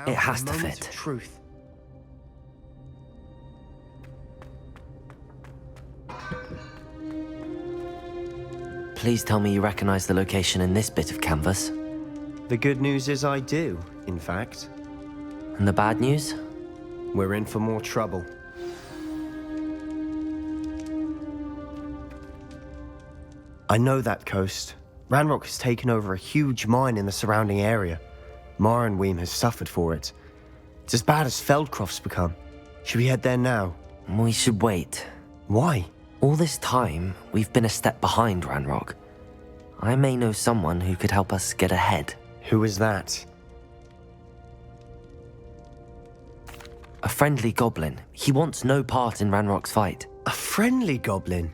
It has to fit. Truth. Please tell me you recognize the location in this bit of canvas. The good news is I do, in fact. And the bad news? We're in for more trouble. I know that coast. Ranrock has taken over a huge mine in the surrounding area. Marenweem has suffered for it. It's as bad as Feldcroft's become. Should we head there now? We should wait. Why? All this time, we've been a step behind Ranrock. I may know someone who could help us get ahead. Who is that? A friendly goblin. He wants no part in Ranrock's fight. A friendly goblin?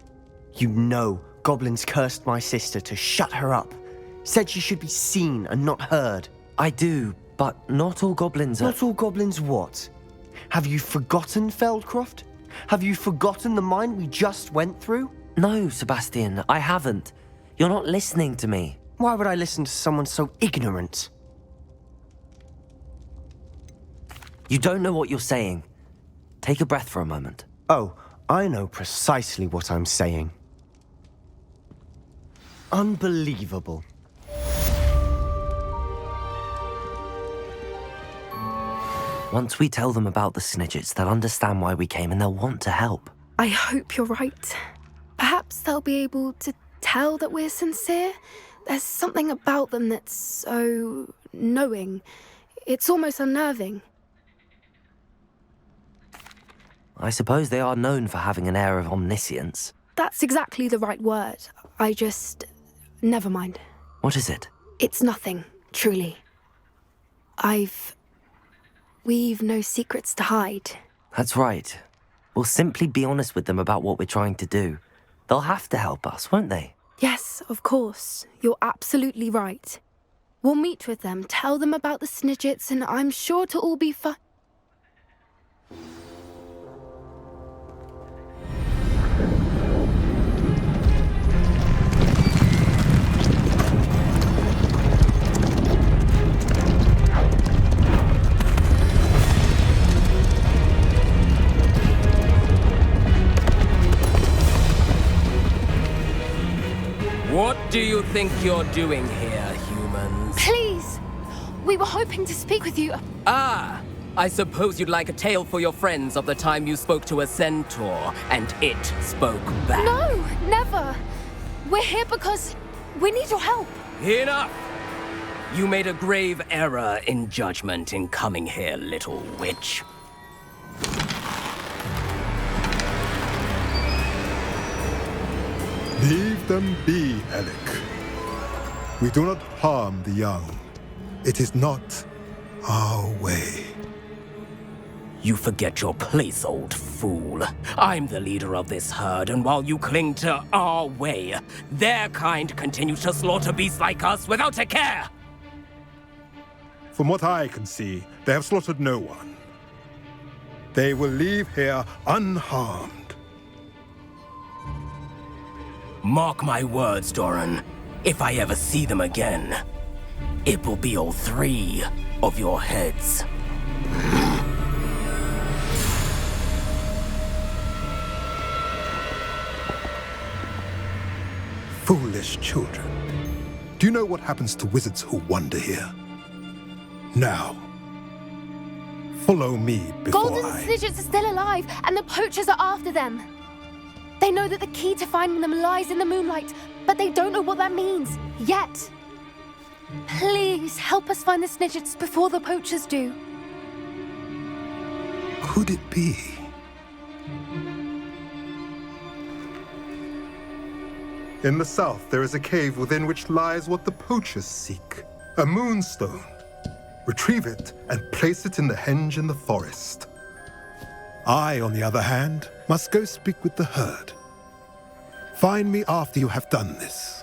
You know goblins cursed my sister to shut her up. Said she should be seen and not heard. I do, but not all goblins are... Not all goblins what? Have you forgotten Feldcroft? Have you forgotten the mine we just went through? No, Sebastian, I haven't. You're not listening to me. Why would I listen to someone so ignorant? You don't know what you're saying. Take a breath for a moment. Oh, I know precisely what I'm saying. Unbelievable. Once we tell them about the Snidgets, they'll understand why we came and they'll want to help. I hope you're right. Perhaps they'll be able to tell that we're sincere. There's something about them that's so knowing. It's almost unnerving. I suppose they are known for having an air of omniscience. That's exactly the right word. I just... Never mind. What is it? It's nothing, truly. We've no secrets to hide. That's right. We'll simply be honest with them about what we're trying to do. They'll have to help us, won't they? Yes, of course. You're absolutely right. We'll meet with them, tell them about the Snidgets, and I'm sure to all be fine. What do you think you're doing here, humans? Please! We were hoping to speak with you. Ah! I suppose you'd like a tale for your friends of the time you spoke to a centaur, and it spoke back. No, never! We're here because we need your help. Enough! You made a grave error in judgment in coming here, little witch. Leave them be, Alec. We do not harm the young. It is not our way. You forget your place, old fool. I'm the leader of this herd, and while you cling to our way, their kind continue to slaughter beasts like us without a care! From what I can see, they have slaughtered no one. They will leave here unharmed. Mark my words, Doran. If I ever see them again, it will be all three of your heads. Foolish children. Do you know what happens to wizards who wander here? Now, follow me before Golden Snidgets are still alive, and the poachers are after them. They know that the key to finding them lies in the moonlight, but they don't know what that means, yet. Please, help us find the Snidgets before the poachers do. Could it be? In the south, there is a cave within which lies what the poachers seek. A moonstone. Retrieve it and place it in the henge in the forest. I, on the other hand, must go speak with the herd. Find me after you have done this.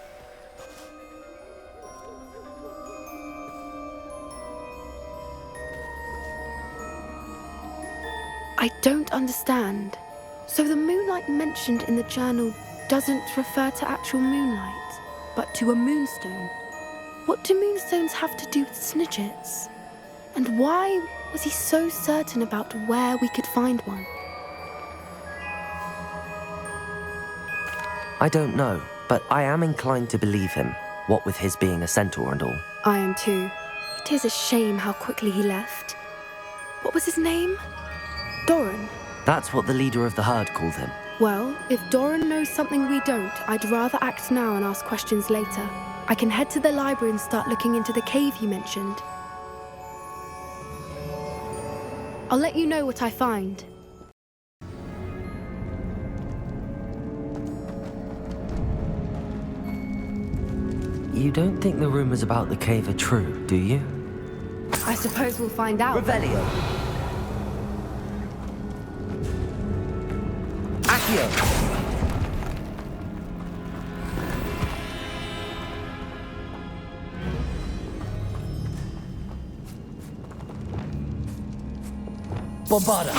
I don't understand. So the moonlight mentioned in the journal doesn't refer to actual moonlight, but to a moonstone. What do moonstones have to do with Snidgets? And why was he so certain about where we could find one? I don't know, but I am inclined to believe him, what with his being a centaur and all. I am too. It is a shame how quickly he left. What was his name? Doran. That's what the leader of the herd called him. Well, if Doran knows something we don't, I'd rather act now and ask questions later. I can head to the library and start looking into the cave you mentioned. I'll let you know what I find. You don't think the rumors about the cave are true, do you? I suppose we'll find out. Revelio. Accio. Bombarda.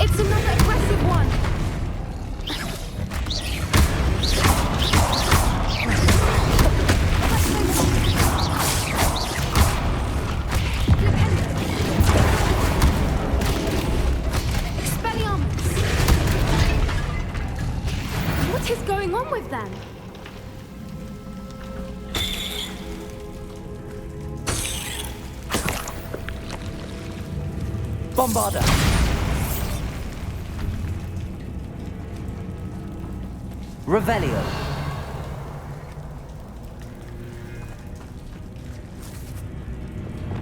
It's another aggressive one! What is going on with them? Bombarda. Revelio.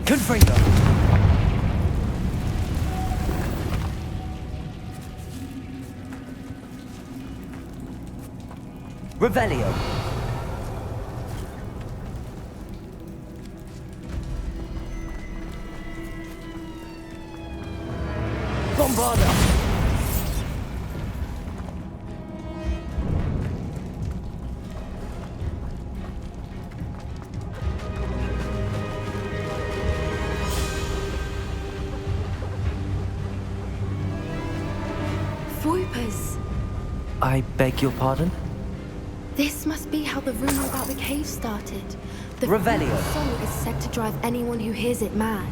Confringo. Revelio. Bombarda. Voipers. I beg your pardon? This must be how the rumor about the cave started. The Revelio. song is said to drive anyone who hears it mad.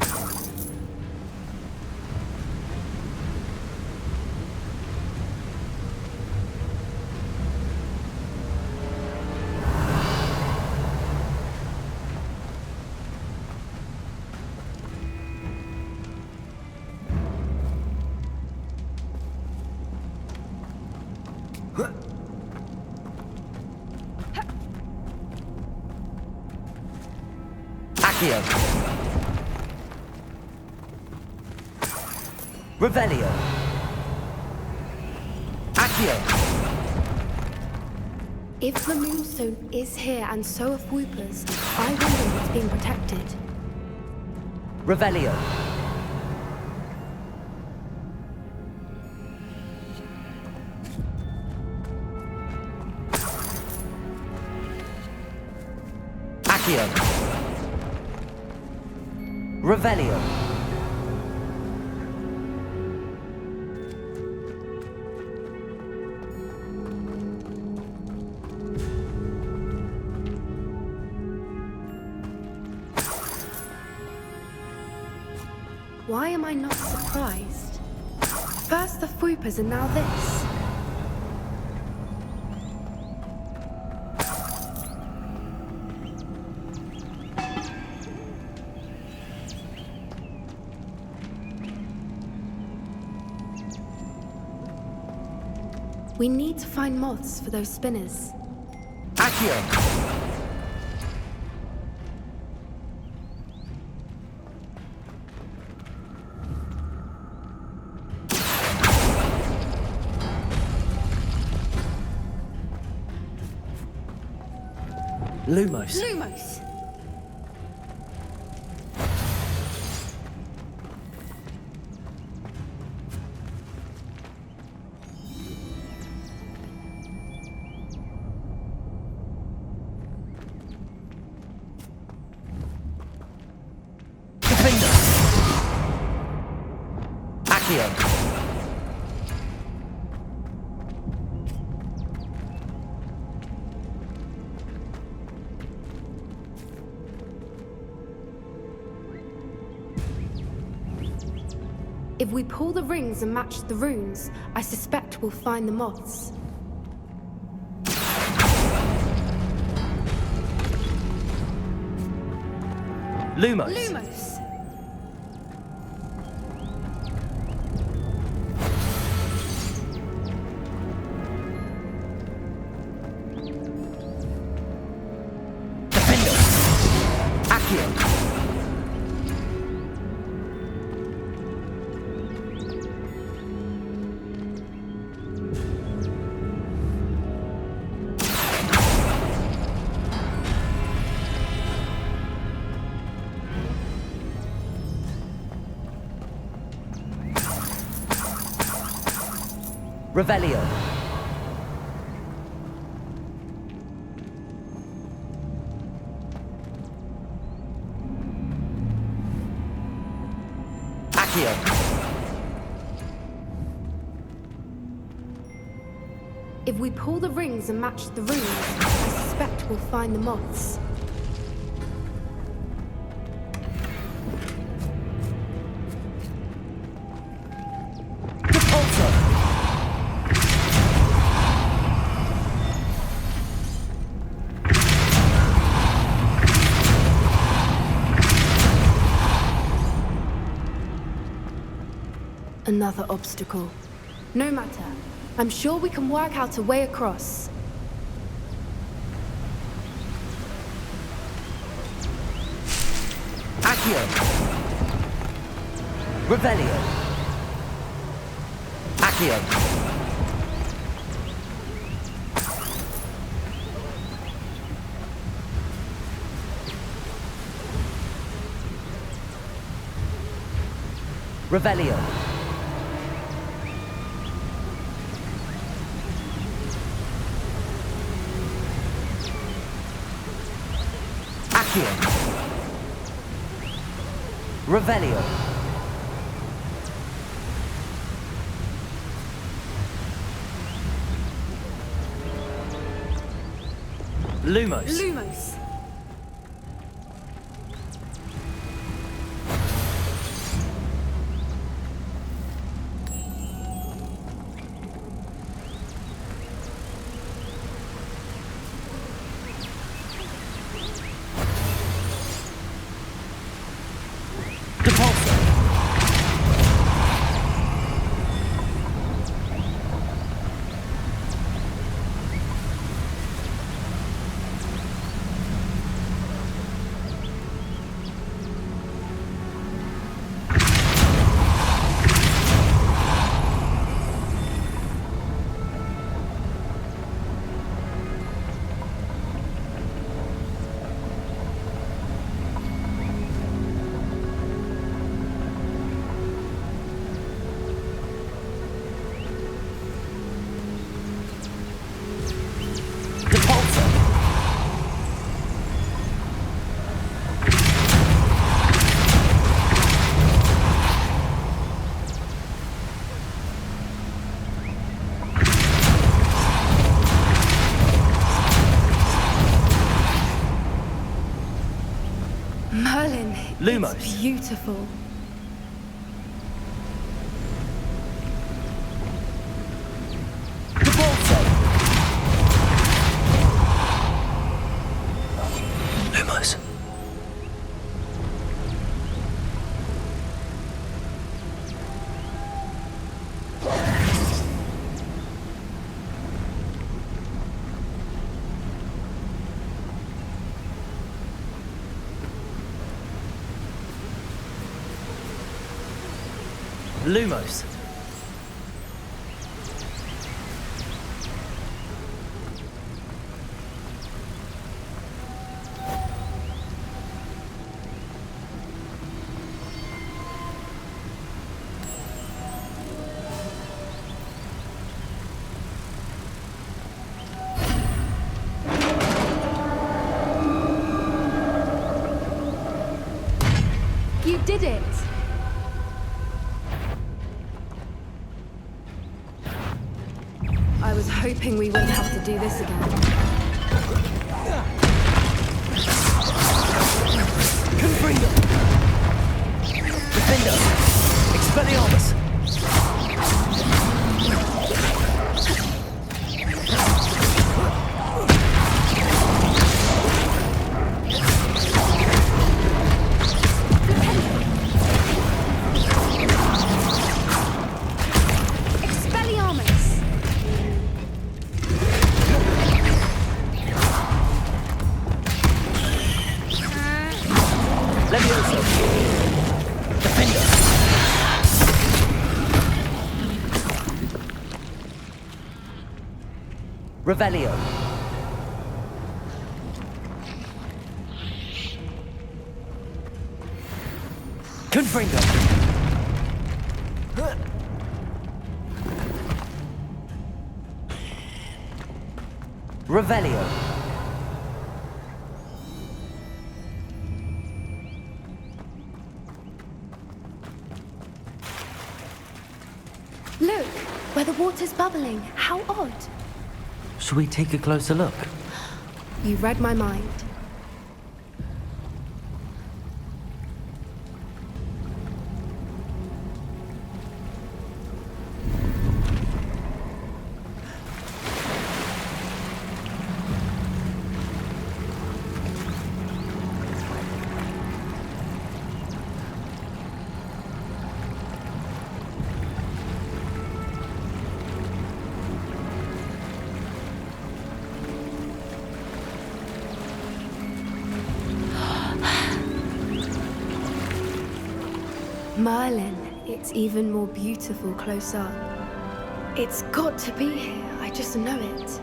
Accio. Revelio. Accio. If the moonstone is here and so are Voipers, I wonder what's being protected. Revelio. Accio. Revelio. Why am I not surprised? First the Voipers and now this. We need to find moths for those spinners. Accio. Lumos. Lumos! Accio. If we pull the rings and match the runes, I suspect we'll find the moths. Lumos. Lumos! Defendo. Accio. Revelio. Accio. If we pull the rings and match the runes, I suspect we'll find the moths. Another obstacle. No matter. I'm sure we can work out a way across. Accio. Revelio. Accio. Revelio. Accio. Revelio. Lumos. Lumos. Merlin, Lumos. it's beautiful. Lumos. Lumos. You did it! was hoping we wouldn't have to do this again. Confringo! Defender! Expelliarmus! Revelio. Confringo. Revelio. Look, where the water's bubbling. How odd. Shall we take a closer look? You read my mind. Merlin, it's even more beautiful close up. It's got to be here, I just know it.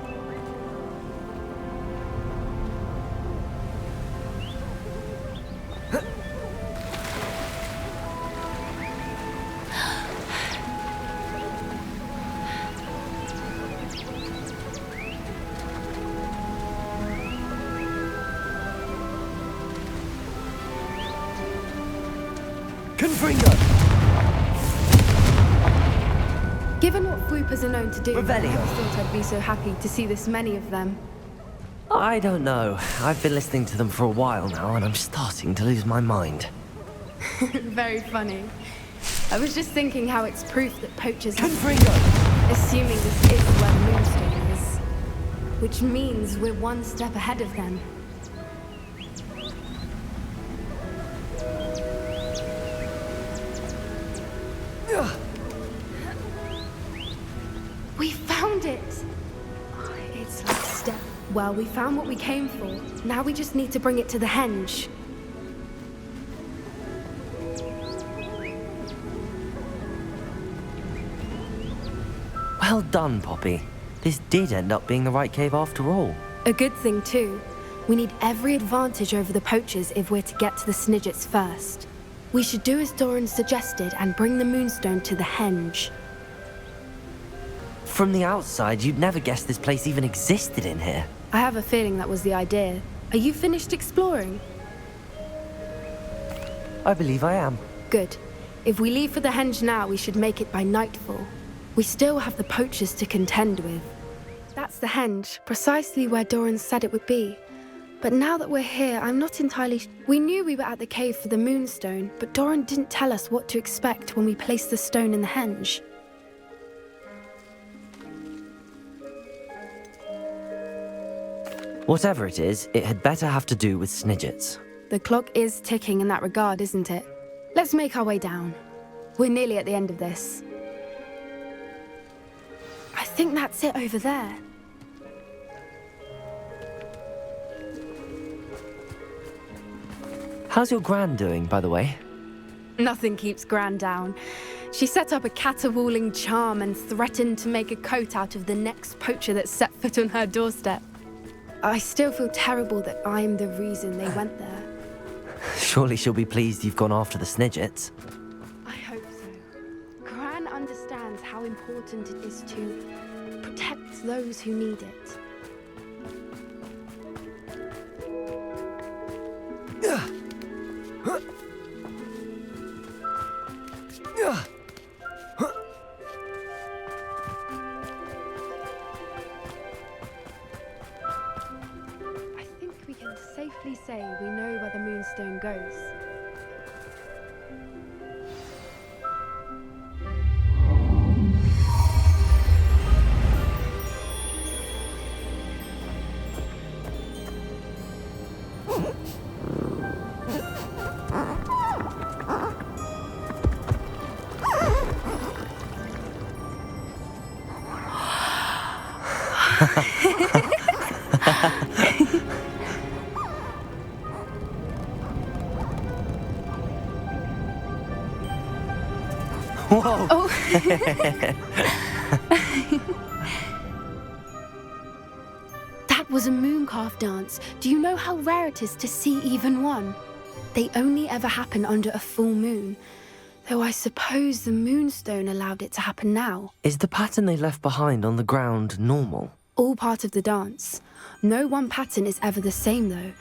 Confringo! Given what Fwoopas are known to do, Revelio. I never thought I'd be so happy to see this many of them. I don't know. I've been listening to them for a while now, and I'm starting to lose my mind. Very funny. I was just thinking how it's proof that poachers have... Confringo! Assuming this is where the moonstone is. Which means we're one step ahead of them. We found it! It's like step. Well, we found what we came for. Now we just need to bring it to the henge. Well done, Poppy. This did end up being the right cave after all. A good thing, too. We need every advantage over the poachers if we're to get to the Snidgets first. We should do as Doran suggested and bring the moonstone to the henge. From the outside, you'd never guess this place even existed in here. I have a feeling that was the idea. Are you finished exploring? I believe I am. Good. If we leave for the henge now, we should make it by nightfall. We still have the poachers to contend with. That's the henge, precisely where Doran said it would be. But now that we're here, I'm not entirely... We knew we were at the cave for the moonstone, but Doran didn't tell us what to expect when we placed the stone in the henge. Whatever it is, it had better have to do with Snidgets. The clock is ticking in that regard, isn't it? Let's make our way down. We're nearly at the end of this. I think that's it over there. How's your Gran doing, by the way? Nothing keeps Gran down. She set up a caterwauling charm and threatened to make a coat out of the next poacher that set foot on her doorstep. I still feel terrible that I'm the reason they went there. Surely she'll be pleased you've gone after the Snidgets. I hope so. Gran understands how important it is to protect those who need it. goes. Whoa! Oh. That was a mooncalf dance. Do you know how rare it is to see even one? They only ever happen under a full moon. Though I suppose the moonstone allowed it to happen now. Is the pattern they left behind on the ground normal? All part of the dance. No one pattern is ever the same, though.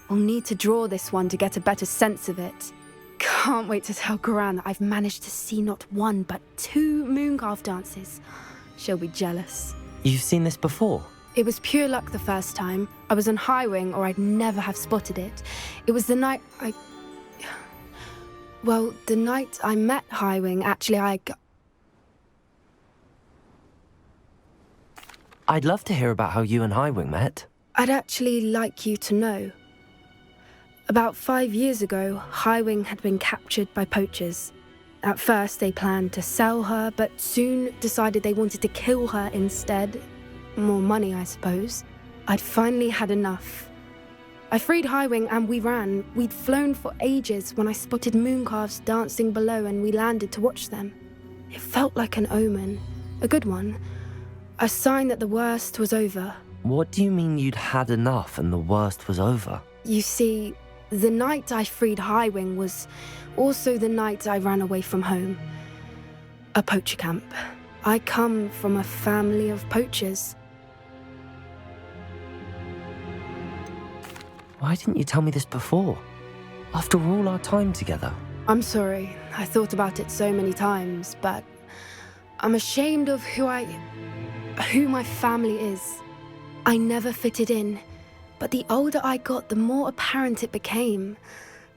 We'll need to draw this one to get a better sense of it. Can't wait to tell Gran that I've managed to see not one, but 2 mooncalf dances. She'll be jealous. You've seen this before? It was pure luck the first time. I was on Highwing, or I'd never have spotted it. It was the night Well, the night I met Highwing, actually, I'd love to hear about how you and Highwing met. I'd actually like you to know. About 5 years ago, Highwing had been captured by poachers. At first, they planned to sell her, but soon decided they wanted to kill her instead. More money, I suppose. I'd finally had enough. I freed Highwing and we ran. We'd flown for ages when I spotted mooncalves dancing below and we landed to watch them. It felt like an omen. A good one. A sign that the worst was over. What do you mean you'd had enough and the worst was over? You see, the night I freed Highwing was also the night I ran away from home. A poacher camp. I come from a family of poachers. Why didn't you tell me this before? After all our time together. I'm sorry. I thought about it so many times, but I'm ashamed of who my family is. I never fitted in, but the older I got, the more apparent it became.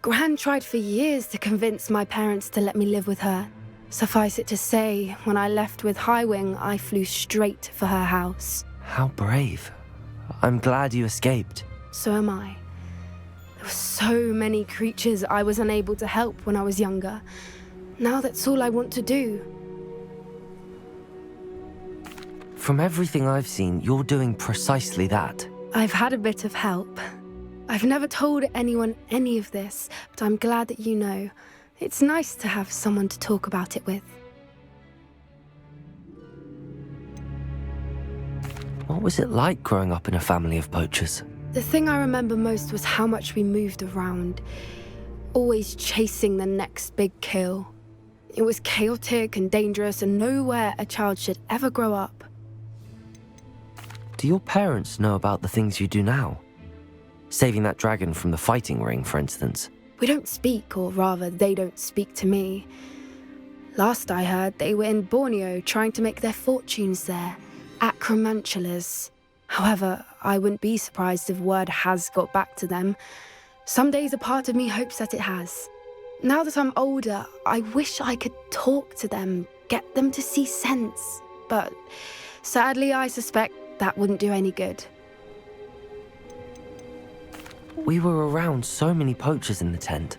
Gran tried for years to convince my parents to let me live with her. Suffice it to say, when I left with Highwing, I flew straight for her house. How brave. I'm glad you escaped. So am I. There were so many creatures I was unable to help when I was younger. Now that's all I want to do. From everything I've seen, you're doing precisely that. I've had a bit of help. I've never told anyone any of this, but I'm glad that you know. It's nice to have someone to talk about it with. What was it like growing up in a family of poachers? The thing I remember most was how much we moved around, always chasing the next big kill. It was chaotic and dangerous and nowhere a child should ever grow up. Do your parents know about the things you do now? Saving that dragon from the fighting ring, for instance. We don't speak, or rather, they don't speak to me. Last I heard, they were in Borneo trying to make their fortunes there, acromantulas. However, I wouldn't be surprised if word has got back to them. Some days a part of me hopes that it has. Now that I'm older, I wish I could talk to them, get them to see sense. But sadly, I suspect that wouldn't do any good. We were around so many poachers in the tent.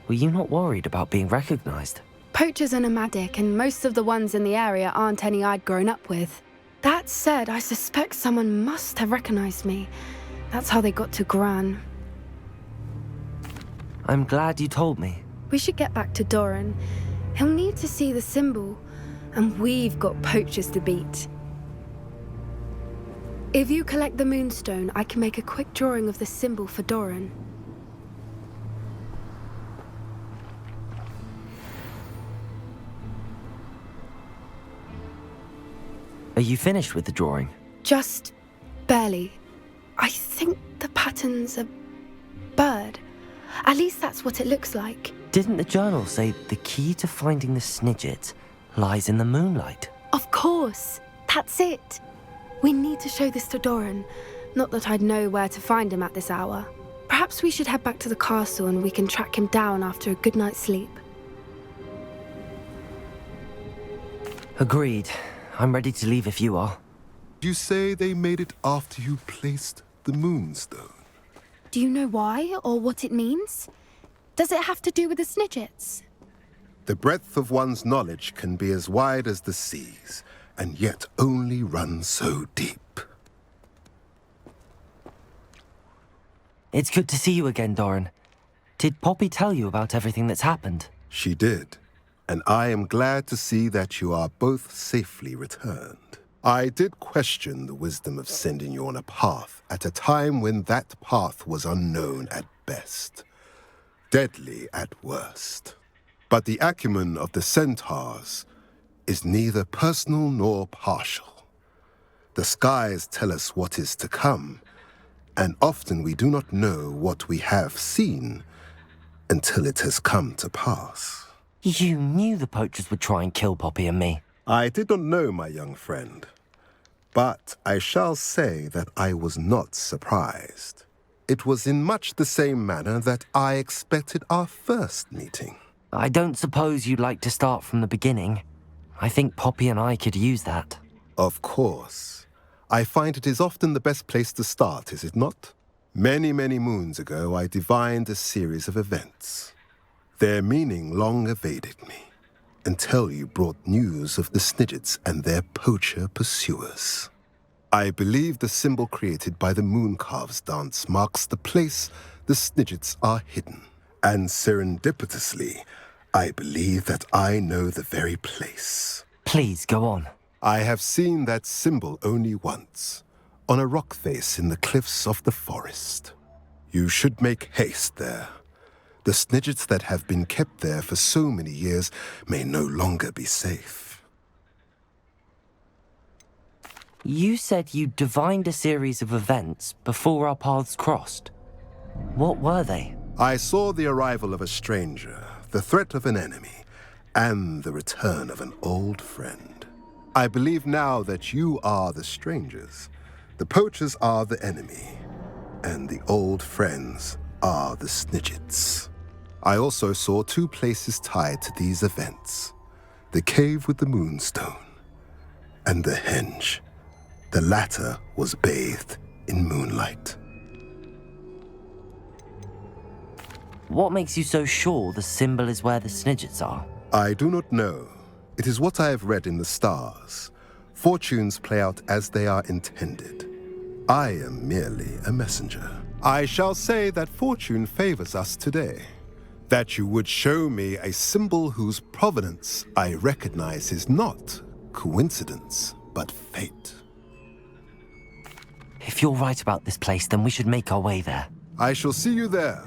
Were you not worried about being recognized? Poachers are nomadic, and most of the ones in the area aren't any I'd grown up with. That said, I suspect someone must have recognized me. That's how they got to Gran. I'm glad you told me. We should get back to Doran. He'll need to see the symbol, and we've got poachers to beat. If you collect the moonstone, I can make a quick drawing of the symbol for Doran. Are you finished with the drawing? Just barely. I think the pattern's a bird. At least that's what it looks like. Didn't the journal say the key to finding the Snidget lies in the moonlight? Of course. That's it. We need to show this to Doran. Not that I'd know where to find him at this hour. Perhaps we should head back to the castle and we can track him down after a good night's sleep. Agreed. I'm ready to leave if you are. You say they made it after you placed the Moonstone. Do you know why or what it means? Does it have to do with the Snidgets? The breadth of one's knowledge can be as wide as the seas, and yet only run so deep. It's good to see you again, Doran. Did Poppy tell you about everything that's happened? She did, and I am glad to see that you are both safely returned. I did question the wisdom of sending you on a path at a time when that path was unknown at best, deadly at worst. But the acumen of the Centaurs is neither personal nor partial. The skies tell us what is to come, and often we do not know what we have seen until it has come to pass. You knew the poachers would try and kill Poppy and me. I did not know, my young friend, but I shall say that I was not surprised. It was in much the same manner that I expected our first meeting. I don't suppose you'd like to start from the beginning. I think Poppy and I could use that. Of course. I find it is often the best place to start, is it not? Many, many moons ago, I divined a series of events. Their meaning long evaded me, until you brought news of the Snidgets and their poacher pursuers. I believe the symbol created by the Mooncalves dance marks the place the Snidgets are hidden. And serendipitously, I believe that I know the very place. Please, go on. I have seen that symbol only once, on a rock face in the cliffs of the forest. You should make haste there. The Snidgets that have been kept there for so many years may no longer be safe. You said you divined a series of events before our paths crossed. What were they? I saw the arrival of a stranger, the threat of an enemy, and the return of an old friend. I believe now that you are the strangers, the poachers are the enemy, and the old friends are the Snidgets. I also saw two places tied to these events, the cave with the Moonstone and the henge. The latter was bathed in moonlight. What makes you so sure the symbol is where the Snidgets are? I do not know. It is what I have read in the stars. Fortunes play out as they are intended. I am merely a messenger. I shall say that fortune favors us today. That you would show me a symbol whose provenance I recognize is not coincidence, but fate. If you're right about this place, then we should make our way there. I shall see you there.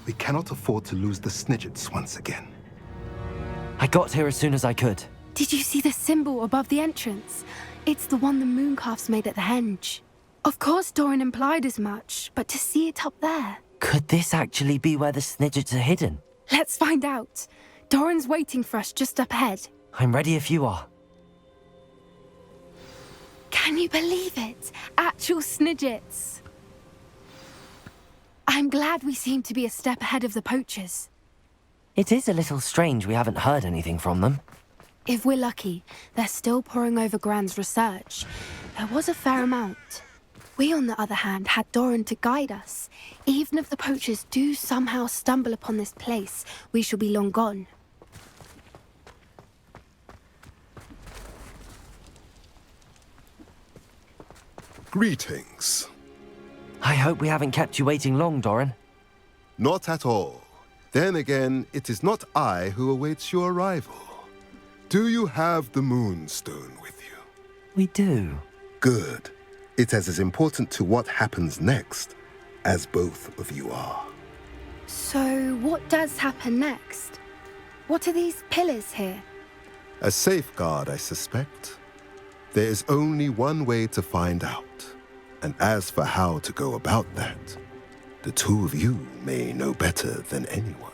We cannot afford to lose the Snidgets once again. I got here as soon as I could. Did you see the symbol above the entrance? It's the one the Mooncalves made at the henge. Of course Doran implied as much, but to see it up there... Could this actually be where the Snidgets are hidden? Let's find out. Doran's waiting for us just up ahead. I'm ready if you are. Can you believe it? Actual Snidgets. I'm glad we seem to be a step ahead of the poachers. It is a little strange we haven't heard anything from them. If we're lucky, they're still poring over Gran's research. There was a fair amount. We, on the other hand, had Doran to guide us. Even if the poachers do somehow stumble upon this place, we shall be long gone. Greetings. I hope we haven't kept you waiting long, Doran. Not at all. Then again, it is not I who awaits your arrival. Do you have the Moonstone with you? We do. Good. It is as important to what happens next as both of you are. So, what does happen next? What are these pillars here? A safeguard, I suspect. There is only one way to find out. And as for how to go about that, the two of you may know better than anyone.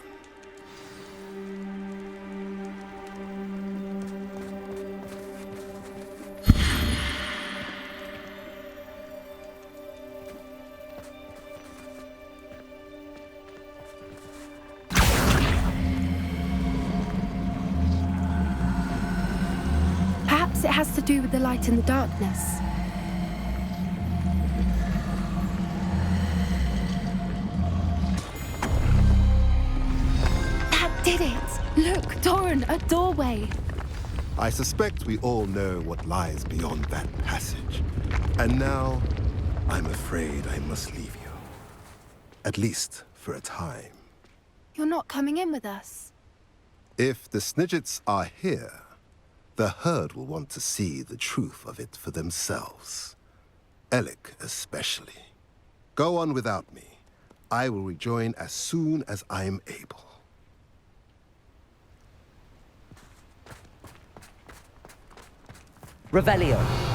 Perhaps it has to do with the light and the darkness. That did it! Look, Doran, a doorway. I suspect we all know what lies beyond that passage. And now, I'm afraid I must leave you. At least for a time. You're not coming in with us. If the Snidgets are here, the herd will want to see the truth of it for themselves. Alec especially. Go on without me. I will rejoin as soon as I am able. Revelio.